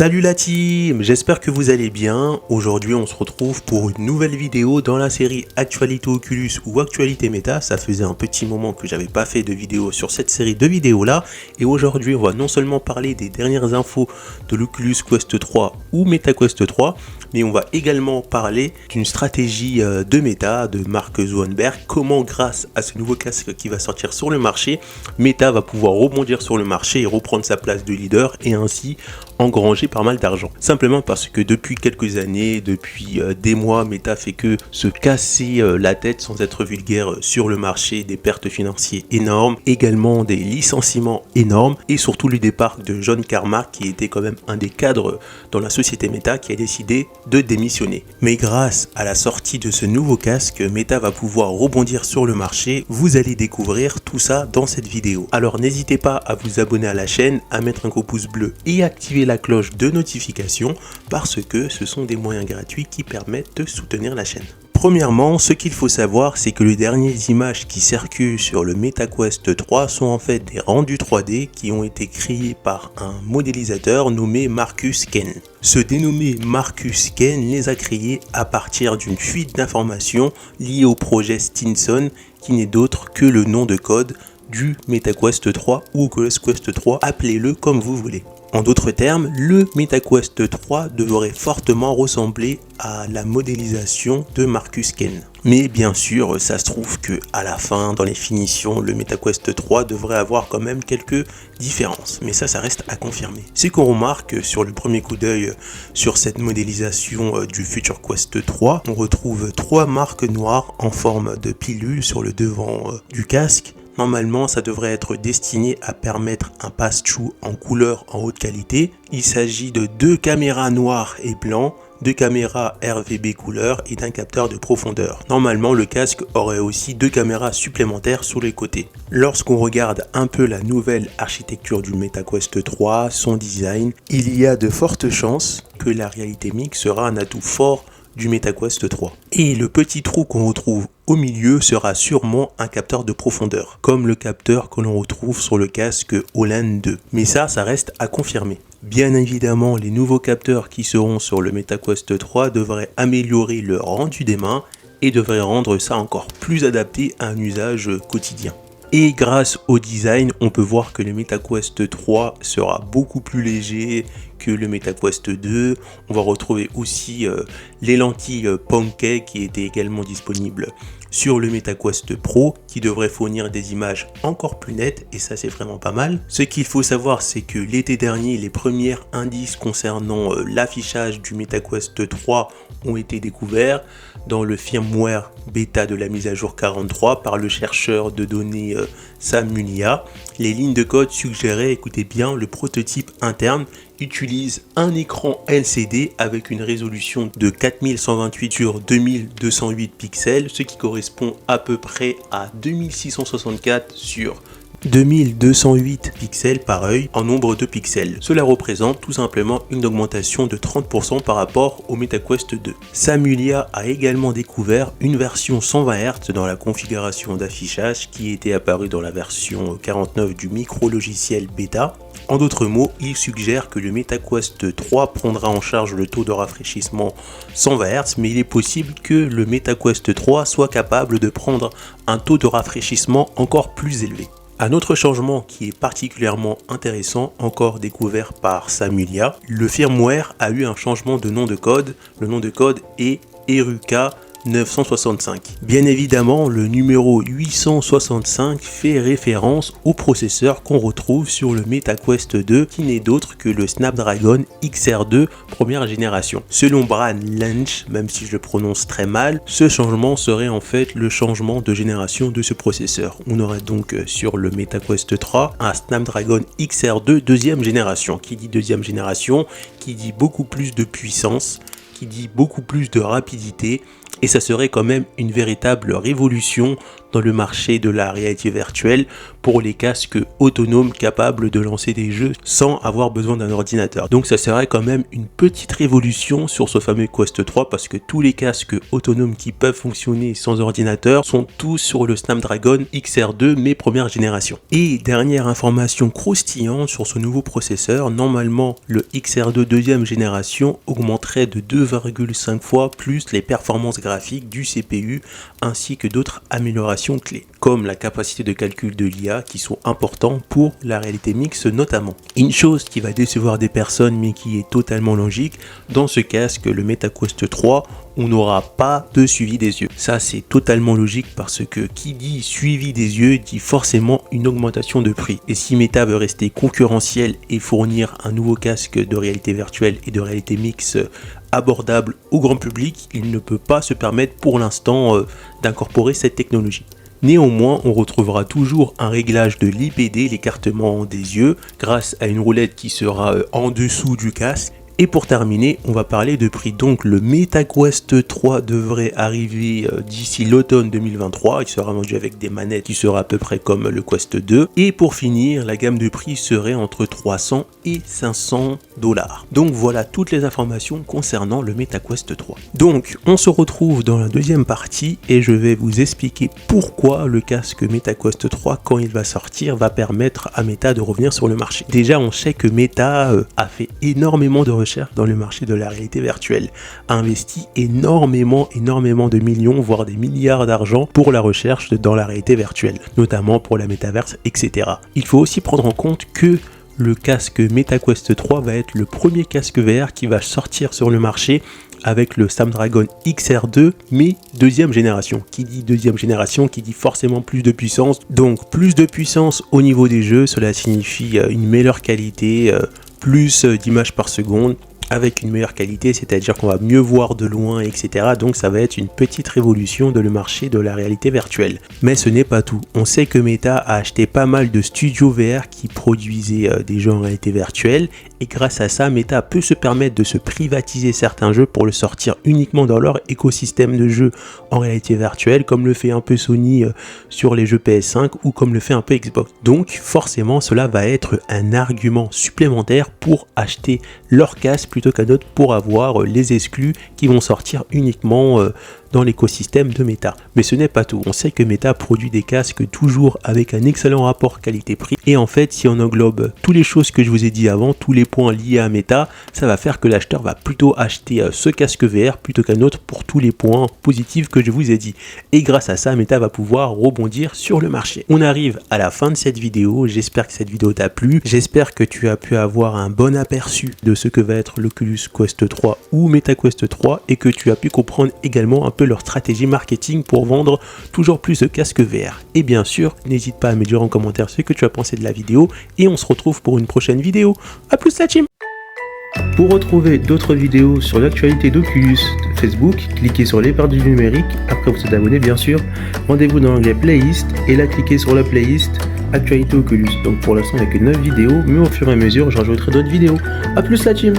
Salut la team, j'espère que vous allez bien. Aujourd'hui on se retrouve pour une nouvelle vidéo dans la série Actualité Oculus ou Actualité Meta. Ça faisait un petit moment que j'avais pas fait de vidéo sur cette série de vidéos là. Et aujourd'hui on va non seulement parler des dernières infos de l'Oculus Quest 3 ou MetaQuest 3, mais on va également parler d'une stratégie de Meta, de Mark Zuckerberg. Comment grâce à ce nouveau casque qui va sortir sur le marché, Meta va pouvoir rebondir sur le marché et reprendre sa place de leader et ainsi engranger pas mal d'argent. Simplement parce que depuis quelques années, depuis des mois, Meta fait que se casser la tête sans être vulgaire sur le marché, des pertes financières énormes, également des licenciements énormes et surtout le départ de John Carmack qui était quand même un des cadres dans la société Meta qui a décidé de démissionner. Mais grâce à la sortie de ce nouveau casque, Meta va pouvoir rebondir sur le marché. Vous allez découvrir tout ça dans cette vidéo. Alors n'hésitez pas à vous abonner à la chaîne, à mettre un gros pouce bleu et activer la cloche de notification parce que ce sont des moyens gratuits qui permettent de soutenir la chaîne. Premièrement, ce qu'il faut savoir, c'est que les dernières images qui circulent sur le MetaQuest 3 sont en fait des rendus 3D qui ont été créés par un modélisateur nommé Marcus Ken. Ce dénommé Marcus Ken les a créés à partir d'une fuite d'informations liée au projet Stinson qui n'est d'autre que le nom de code du MetaQuest 3 ou Oculus Quest 3, appelez-le comme vous voulez. En d'autres termes, le MetaQuest 3 devrait fortement ressembler à la modélisation de Marcus Ken. Mais bien sûr, ça se trouve que à la fin, dans les finitions, le MetaQuest 3 devrait avoir quand même quelques différences. Mais ça reste à confirmer. Ce qu'on remarque sur le premier coup d'œil sur cette modélisation du Future Quest 3, on retrouve trois marques noires en forme de pilule sur le devant du casque. Normalement, ça devrait être destiné à permettre un pass-through en couleur en haute qualité. Il s'agit de deux caméras noires et blancs, deux caméras RVB couleur et d'un capteur de profondeur. Normalement, le casque aurait aussi deux caméras supplémentaires sur les côtés. Lorsqu'on regarde un peu la nouvelle architecture du MetaQuest 3, son design, il y a de fortes chances que la réalité mixte sera un atout fort du MetaQuest 3. Et le petit trou qu'on retrouve au milieu sera sûrement un capteur de profondeur, comme le capteur que l'on retrouve sur le casque Holland 2. Mais ça reste à confirmer. Bien évidemment, les nouveaux capteurs qui seront sur le MetaQuest 3 devraient améliorer le rendu des mains et devraient rendre ça encore plus adapté à un usage quotidien. Et grâce au design, on peut voir que le MetaQuest 3 sera beaucoup plus léger que le MetaQuest 2. On va retrouver aussi les lentilles Pancake qui étaient également disponibles sur le MetaQuest Pro qui devrait fournir des images encore plus nettes et ça c'est vraiment pas mal. Ce qu'il faut savoir c'est que l'été dernier les premiers indices concernant l'affichage du MetaQuest 3 ont été découverts dans le firmware bêta de la mise à jour 43 par le chercheur de données Sam Mulia. Les lignes de code suggéraient, écoutez bien, le prototype interne utilise un écran LCD avec une résolution de 4128 sur 2208 pixels, ce qui correspond à peu près à 2664 sur 2208 pixels par œil en nombre de pixels. Cela représente tout simplement une augmentation de 30% par rapport au MetaQuest 2. Sam Mulia a également découvert une version 120 Hz dans la configuration d'affichage qui était apparue dans la version 49 du micro-logiciel bêta. En d'autres mots, il suggère que le MetaQuest 3 prendra en charge le taux de rafraîchissement 120 Hz, mais il est possible que le MetaQuest 3 soit capable de prendre un taux de rafraîchissement encore plus élevé. Un autre changement qui est particulièrement intéressant, encore découvert par Sam Mulia, le firmware a eu un changement de nom de code. Le nom de code est Eruca 965. Bien évidemment, le numéro 865 fait référence au processeur qu'on retrouve sur le MetaQuest 2 qui n'est d'autre que le Snapdragon XR2 première génération. Selon Bran Lynch, même si je le prononce très mal, ce changement serait en fait le changement de génération de ce processeur. On aurait donc sur le MetaQuest 3 un Snapdragon XR2 deuxième génération. Qui dit deuxième génération, qui dit beaucoup plus de puissance, qui dit beaucoup plus de rapidité. Et ça serait quand même une véritable révolution dans le marché de la réalité virtuelle pour les casques autonomes capables de lancer des jeux sans avoir besoin d'un ordinateur. Donc ça serait quand même une petite révolution sur ce fameux Quest 3 parce que tous les casques autonomes qui peuvent fonctionner sans ordinateur sont tous sur le Snapdragon XR2 mais première génération. Et dernière information croustillante sur ce nouveau processeur, normalement le XR2 deuxième génération augmenterait de 2,5 fois plus les performances graphiques du CPU ainsi que d'autres améliorations clés, comme la capacité de calcul de l'IA qui sont importants pour la réalité mixte notamment. Une chose qui va décevoir des personnes mais qui est totalement logique, dans ce casque, le MetaQuest 3, on n'aura pas de suivi des yeux. Ça c'est totalement logique parce que qui dit suivi des yeux dit forcément une augmentation de prix. Et si Meta veut rester concurrentiel et fournir un nouveau casque de réalité virtuelle et de réalité mixte abordable au grand public, il ne peut pas se permettre pour l'instant d'incorporer cette technologie. Néanmoins, on retrouvera toujours un réglage de l'IPD, l'écartement des yeux, grâce à une roulette qui sera en dessous du casque. Et pour terminer, on va parler de prix. Donc le MetaQuest 3 devrait arriver d'ici l'automne 2023. Il sera vendu avec des manettes qui sera à peu près comme le Quest 2. Et pour finir, la gamme de prix serait entre 300 et 500 $. Donc voilà toutes les informations concernant le MetaQuest 3. Donc on se retrouve dans la deuxième partie et je vais vous expliquer pourquoi le casque MetaQuest 3, quand il va sortir, va permettre à Meta de revenir sur le marché. Déjà, on sait que Meta a fait énormément de recherches dans le marché de la réalité virtuelle, a investi énormément de millions, voire des milliards d'argent pour la recherche dans la réalité virtuelle, notamment pour la métaverse, etc. Il faut aussi prendre en compte que le casque MetaQuest 3 va être le premier casque VR qui va sortir sur le marché avec le Snapdragon XR2, mais deuxième génération. Qui dit deuxième génération, qui dit forcément plus de puissance. Donc plus de puissance au niveau des jeux, cela signifie une meilleure qualité, plus d'images par seconde, avec une meilleure qualité, c'est-à-dire qu'on va mieux voir de loin, etc. Donc ça va être une petite révolution dans le marché de la réalité virtuelle. Mais ce n'est pas tout. On sait que Meta a acheté pas mal de studios VR qui produisaient des jeux en réalité virtuelle, et grâce à ça, Meta peut se permettre de se privatiser certains jeux pour le sortir uniquement dans leur écosystème de jeux en réalité virtuelle, comme le fait un peu Sony sur les jeux PS5 ou comme le fait un peu Xbox. Donc forcément, cela va être un argument supplémentaire pour acheter leur casque plutôt qu'à d'autres pour avoir les exclus qui vont sortir uniquement dans l'écosystème de Meta. Mais ce n'est pas tout. On sait que Meta produit des casques toujours avec un excellent rapport qualité-prix. Et en fait, si on englobe toutes les choses que je vous ai dit avant, tous les points liés à Meta, ça va faire que l'acheteur va plutôt acheter ce casque VR plutôt qu'un autre pour tous les points positifs que je vous ai dit. Et grâce à ça, Meta va pouvoir rebondir sur le marché. On arrive à la fin de cette vidéo. J'espère que cette vidéo t'a plu. J'espère que tu as pu avoir un bon aperçu de ce que va être l'Oculus Quest 3 ou MetaQuest 3 et que tu as pu comprendre également un peu leur stratégie marketing pour vendre toujours plus de casques VR. Et bien sûr, n'hésite pas à me dire en commentaire ce que tu as pensé de la vidéo et on se retrouve pour une prochaine vidéo. A plus la team! Pour retrouver d'autres vidéos sur l'actualité d'Oculus Facebook, cliquez sur les perles du numérique, après vous êtes abonné bien sûr, rendez-vous dans l'onglet playlist et là cliquez sur la playlist actualité Oculus. Donc pour l'instant avec 9 vidéos, mais au fur et à mesure je rajouterai d'autres vidéos. A plus la team!